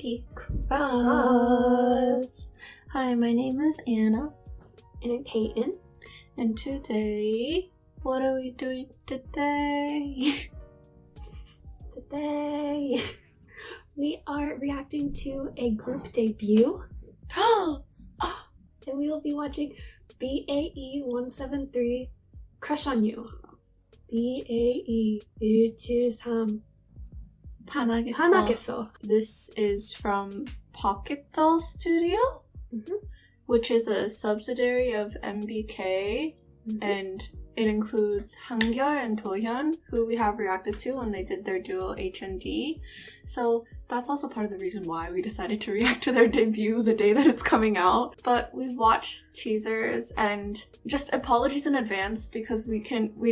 Pretty Cross. Hi, my name is Anna. And I'm Peyton. And today, what are we doing today? Today, we are reacting to a group debut. And we will be watching BAE 173 Crush on You. BAE 173 반하겠어. This is from Pocket Doll Studio, which is a subsidiary of MBK, and it includes Hangyeol and Dohyun, who we have reacted to when they did their duo H&D. So that's also part of the reason why we decided to react to their debut the day that it's coming out. But we've watched teasers, and just apologies in advance because we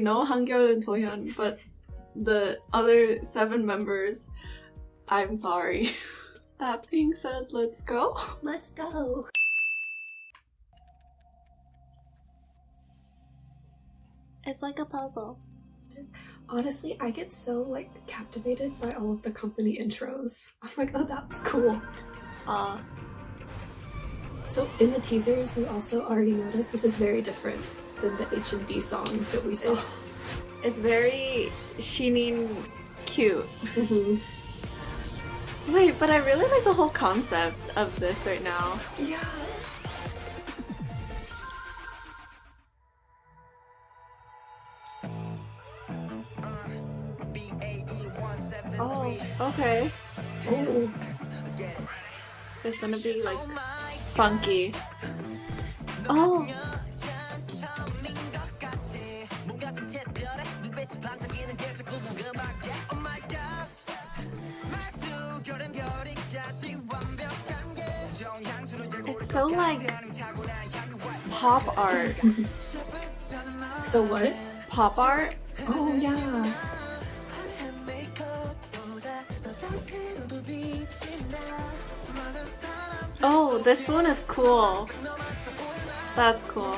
know Hangyeol and Dohyun, but the other 7 members, I'm sorry. That being said, let's go. Let's go. It's like a puzzle. Honestly, I get so captivated by all of the company intros. I'm like, oh, that's cool. So in the teasers, we also already noticed this is very different than the H&D song that we saw. It's very Shinin cute. Wait, but I really like the whole concept of this right now. Yeah. Oh, okay. Oh. It's gonna be funky. Oh. It's so pop art. So what? Pop art? Oh yeah. Oh, this one is cool. That's cool.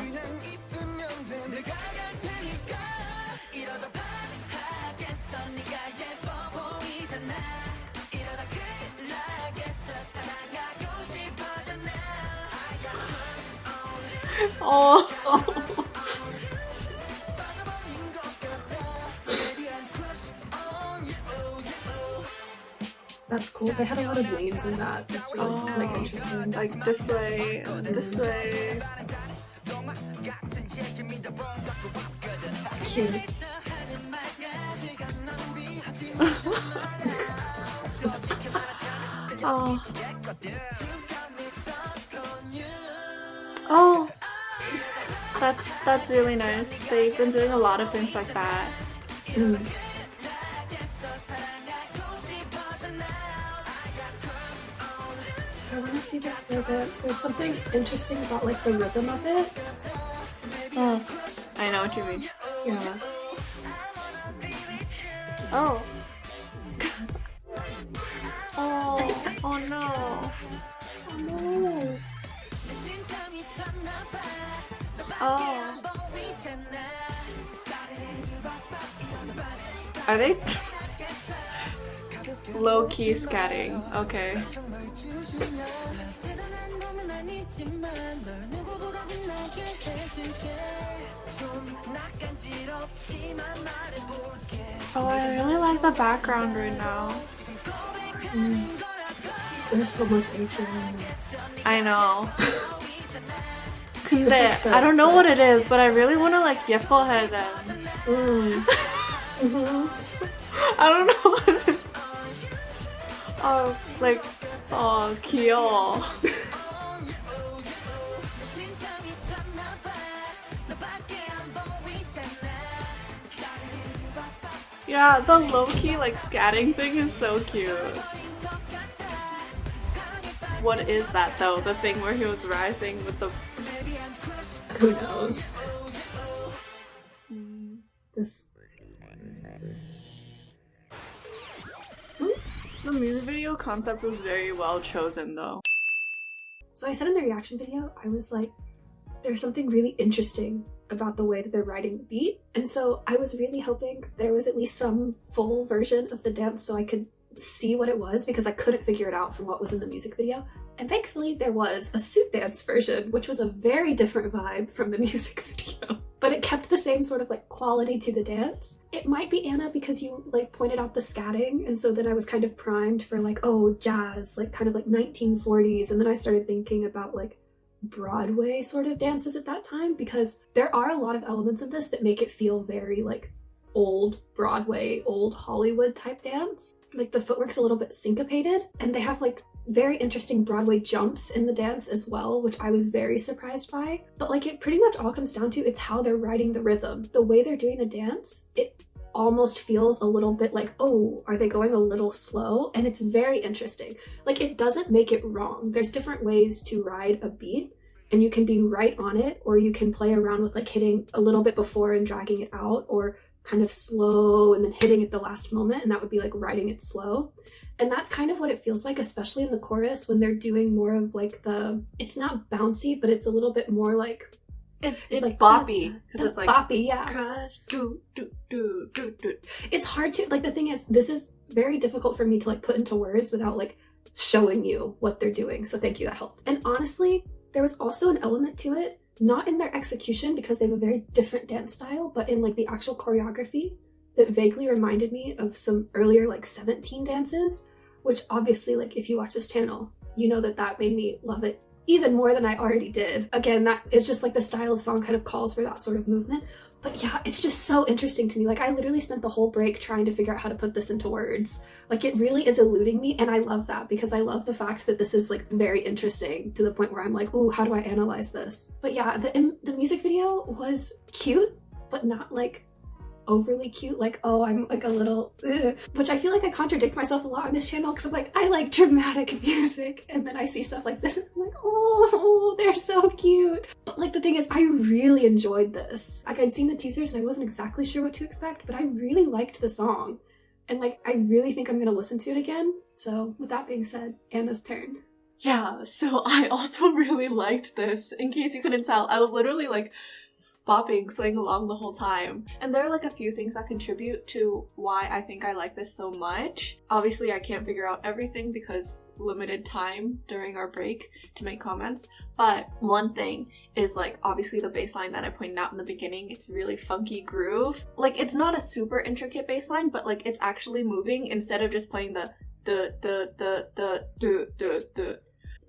Oh. That's cool. They had a lot of names in that. That's really interesting. Like this way and this way. Cute. Oh. Oh. That's really nice. They've been doing a lot of things like that. I want to see that further. There's something interesting about the rhythm of it. Oh, I know what you mean. Yeah. Oh. Oh. Oh no. Oh no. Oh. Are they low-key scatting? Okay. Oh, I really like the background right now. There's so much Asian. I know. 근데 I don't know what it is, but I really want to 예뻐해 them. I don't know what it is. Oh, oh, 귀여워. Yeah, the low-key scatting thing is so cute. What is that though? The thing where he was rising with the... Who knows? This... The music video concept was very well chosen though. So I said in the reaction video, I was like, there's something really interesting about the way that they're writing the beat. And so I was really hoping there was at least some full version of the dance so I could see what it was because I couldn't figure it out from what was in the music video. And thankfully there was a suit dance version, which was a very different vibe from the music video. But it kept the same sort of like quality to the dance. It might be Anna because you like pointed out the scatting, and so then I was kind of primed for like, oh, jazz, like kind of like 1940s. And then I started thinking about like Broadway sort of dances at that time, because there are a lot of elements in this that make it feel very like old Broadway, old Hollywood type dance. Like the footwork's a little bit syncopated, and they have like very interesting Broadway jumps in the dance as well, which I was very surprised by. But like it pretty much all comes down to it's how they're riding the rhythm. The way they're doing the dance, it almost feels a little bit like, oh, are they going a little slow? And it's very interesting. Like it doesn't make it wrong. There's different ways to ride a beat, and you can be right on it, or you can play around with like hitting a little bit before and dragging it out, or kind of slow and then hitting at the last moment, and that would be like riding it slow. And that's kind of what it feels like, especially in the chorus when they're doing more of like it's not bouncy, but it's a little bit more like it's like boppy, because it's like boppy, yeah. Crush, do, do, do, do, do. It's hard to, like, the thing is, this is very difficult for me to like put into words without like showing you what they're doing. So thank you, that helped. And honestly, there was also an element to it, not in their execution because they have a very different dance style, but in like the actual choreography that vaguely reminded me of some earlier like 17 dances, which obviously, like, if you watch this channel, you know that made me love it even more than I already did. Again, that is just like the style of song kind of calls for that sort of movement. But yeah, it's just so interesting to me. Like I literally spent the whole break trying to figure out how to put this into words. Like it really is eluding me, and I love that because I love the fact that this is like very interesting to the point where I'm like, ooh, how do I analyze this? But yeah, the music video was cute, but not like overly cute, like, oh, I'm like a little which I feel like I contradict myself a lot on this channel because I'm like, I like dramatic music, and then I see stuff like this and I'm like, oh, they're so cute. But like the thing is, I really enjoyed this. Like I'd seen the teasers and I wasn't exactly sure what to expect, but I really liked the song, and like I really think I'm gonna listen to it again. So with that being said, Anna's turn. Yeah, so I also really liked this. In case you couldn't tell, I was literally like bopping, swaying along the whole time. And there are like a few things that contribute to why I think I like this so much. Obviously, I can't figure out everything because limited time during our break to make comments. But one thing is like obviously the bass line that I pointed out in the beginning. It's really funky groove. Like it's not a super intricate bass line, but like it's actually moving instead of just playing the.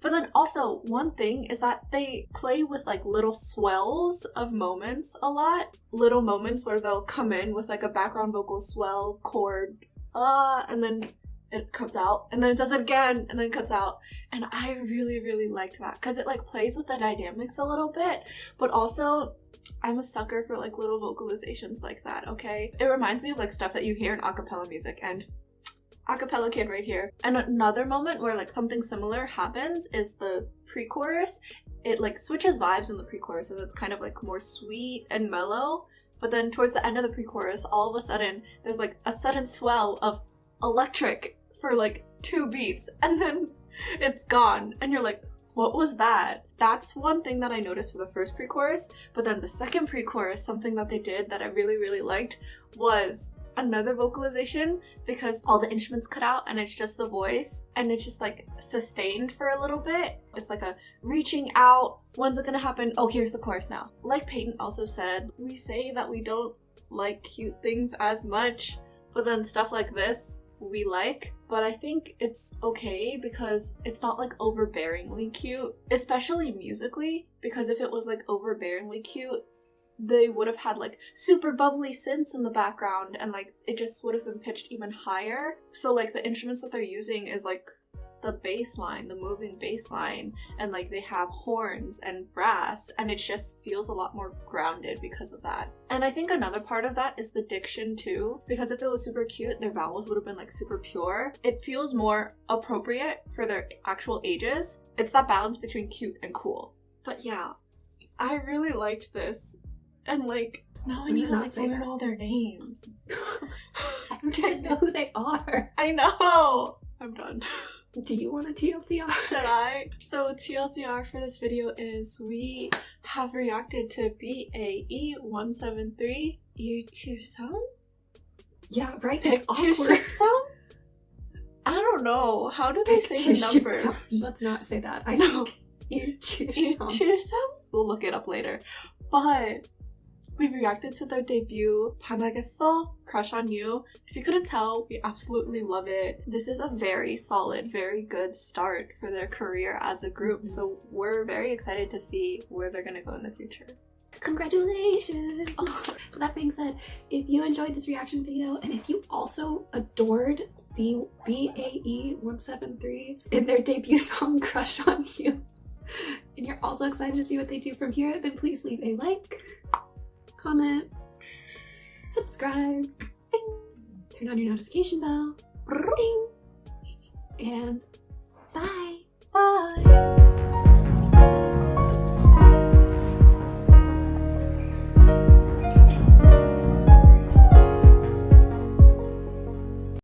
But then also, one thing is that they play with like little swells of moments a lot. Little moments where they'll come in with like a background vocal swell, chord, and then it cuts out, and then it does it again, and then it cuts out. And I really, really liked that because it like plays with the dynamics a little bit, but also I'm a sucker for like little vocalizations like that, okay? It reminds me of like stuff that you hear in acapella music, and acapella kid right here. And another moment where like something similar happens is the pre-chorus. It like switches vibes in the pre-chorus, and it's kind of like more sweet and mellow, but then towards the end of the pre-chorus, all of a sudden there's like a sudden swell of electric for like 2 beats, and then it's gone, and you're like, what was that? That's one thing that I noticed for the first pre-chorus. But then the second pre-chorus, something that they did that I really, really liked was another vocalization, because all the instruments cut out and it's just the voice, and it's just like sustained for a little bit. It's like a reaching out. When's it gonna happen? Oh, here's the chorus now. Like Peyton also said, we say that we don't like cute things as much, but then stuff like this we like. But I think it's okay because it's not like overbearingly cute, especially musically, because if it was like overbearingly cute, they would have had like super bubbly synths in the background, and like it just would have been pitched even higher. So like the instruments that they're using is like the bass line, the moving bass line, and like they have horns and brass, and it just feels a lot more grounded because of that. And I think another part of that is the diction too, because if it was super cute, their vowels would have been like super pure. It feels more appropriate for their actual ages. It's that balance between cute and cool. But yeah, I really liked this. And like, now I need to like learn all their names. I don't even know who they are. I know! I'm done. Do you want a TLDR? Should I? So TLDR for this video is we have reacted to BAE 173 YouTube sound? Yeah, right? It's Picture awkward. sound? don't know. How do they say the number? Let's not say that. I know. Ilchirsan. We'll look it up later. But we reacted to their debut, 반하겠어, Crush on You. If you couldn't tell, we absolutely love it. This is a very solid, very good start for their career as a group. So we're very excited to see where they're going to go in the future. Congratulations! So that being said, if you enjoyed this reaction video and if you also adored BAE173 in their debut song Crush on You, and you're also excited to see what they do from here, then please leave a like, comment, subscribe, ding, turn on your notification bell, ding, and bye! Bye!